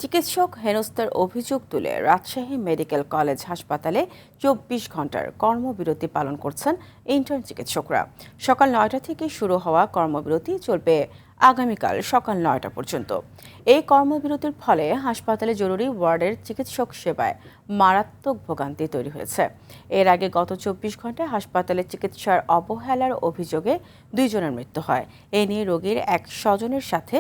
চিকিৎসক হেনস্থার অভিযোগ তুলে রাজশাহী মেডিকেল কলেজ হাসপাতালে ২৪ ঘন্টার কর্মবিরতি পালন করছেন ইন্টার্ন চিকিৎসকরা। সকাল ৯টা থেকে শুরু হওয়া কর্মবিরতি চলবে আগামীকাল সকাল ৯টা পর্যন্ত। এই কর্মবিরতির ফলে হাসপাতালে জরুরি ওয়ার্ডের চিকিৎসক সেবায় মারাত্মক ভোগান্তি তৈরি হয়েছে। এর আগে গত ২৪ ঘন্টায় হাসপাতালে চিকিৎসার অবহেলার অভিযোগে ২ জনের মৃত্যু হয়। এ নিয়ে রোগীর এক স্বজনের সাথে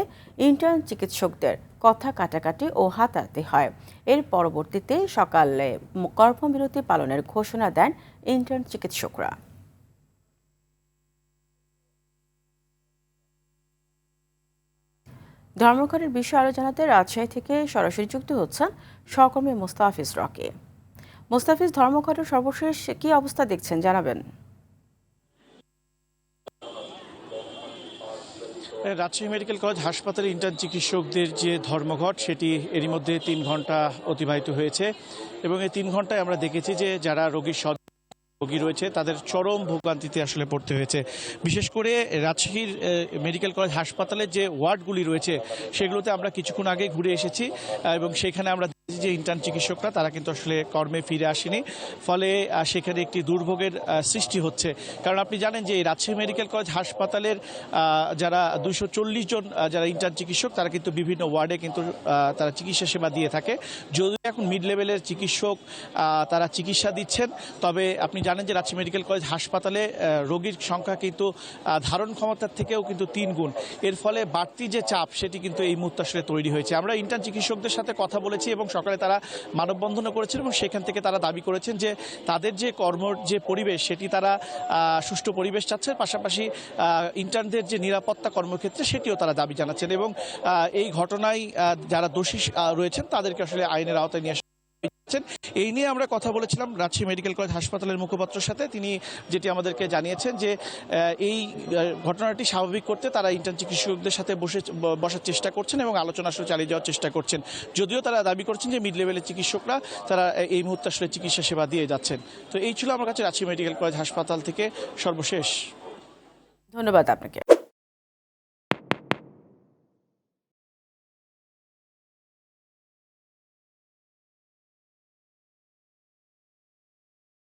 ইন্টার্ন চিকিৎসকদের কথা কাটাকাটি ও হাতাহাতি হয়। এর পরবর্তীতে সকালে কর্মবিরতি পালনের ঘোষণা দেন ইন্টার্ন চিকিৎসকরা। ধর্মঘটের বিষয়ে আরও জানাতে রাজশাহী থেকে সরাসরি যুক্ত হচ্ছেন সহকর্মী মোস্তাফিজ রকি। মোস্তাফিজ, ধর্মঘটের সর্বশেষ কি অবস্থা দেখছেন জানাবেন? রাজশাহী মেডিকেল কলেজ হাসপাতালে ইন্টার্ন চিকিৎসকদের যে ধর্মঘট সেটি এরই মধ্যে ৩ ঘন্টা অতিবাহিত হয়েছে এবং এই ৩ ঘন্টায় আমরা দেখেছি যে যারা রোগী রয়েছে তাদের চরম ভোগান্তিতে আসলে পড়তে হয়েছে। বিশেষ করে রাজশাহীর মেডিকেল কলেজ হাসপাতালের যে ওয়ার্ডগুলি রয়েছে সেগুলোতে আমরা কিছুক্ষণ আগে ঘুরে এসেছি এবং সেখানে আমরা যে ইন্টার্ন চিকিৎসকরা তারা কিন্তু আসলে কর্মে ফিরে আসেনি, ফলে সেখানে একটি দুর্ভোগের সৃষ্টি হচ্ছে। কারণ আপনি জানেন যে রাজশাহী মেডিকেল কলেজ হাসপাতালের যারা ২৪০ জন যারা ইন্টার্ন চিকিৎসক তারা কিন্তু বিভিন্ন ওয়ার্ডে কিন্তু তারা চিকিৎসা সেবা দিয়ে থাকে। যদিও এখন মিড লেভেলের চিকিৎসক তারা চিকিৎসা দিচ্ছেন, তবে আপনি জানেন যে রাজশাহী মেডিকেল কলেজ হাসপাতালে রোগীর সংখ্যা কিন্তু ধারণ ক্ষমতার থেকেও কিন্তু ৩ গুণ। এর ফলে বাড়তি যে চাপ সেটি কিন্তু এই মুহূর্তে আসলে তৈরি হয়েছে। আমরা ইন্টার্ন চিকিৎসকদের সাথে কথা বলেছি এবং সকালে তারা মানববন্ধনও করেছেন এবং সেখান থেকে তারা দাবি করেছেন যে তাদের যে কর্মর যে পরিবেশ সেটি তারা সুষ্ঠু পরিবেশ চাচ্ছেন, পাশাপাশি ইন্টার্নদের যে নিরাপত্তা কর্মক্ষেত্রে সেটিও তারা দাবি জানাচ্ছেন এবং এই ঘটনায় যারা দোষী রয়েছেন তাদেরকে আসলে আইনের আওতায় নিয়ে এই নিয়ে আমরা কথা বলেছিলাম রাজশাহী মেডিকেল কলেজ হাসপাতালের মুখপাত্রের সাথে। তিনি যেটি আমাদেরকে জানিয়েছেন যে এই ঘটনাটি স্বাভাবিক করতে তারা ইন্টার্ন চিকিৎসকদের সাথে বসার চেষ্টা করছেন এবং আলোচনা আসলে চালিয়ে যাওয়ার চেষ্টা করছেন। যদিও তারা দাবি করছেন যে মিড লেভেলের চিকিৎসকরা তারা এই মুহূর্তে আসলে চিকিৎসা সেবা দিয়ে যাচ্ছেন। তো এই ছিল আমার কাছে রাজশাহী মেডিকেল কলেজ হাসপাতাল থেকে সর্বশেষ। ধন্যবাদ আপনাকে।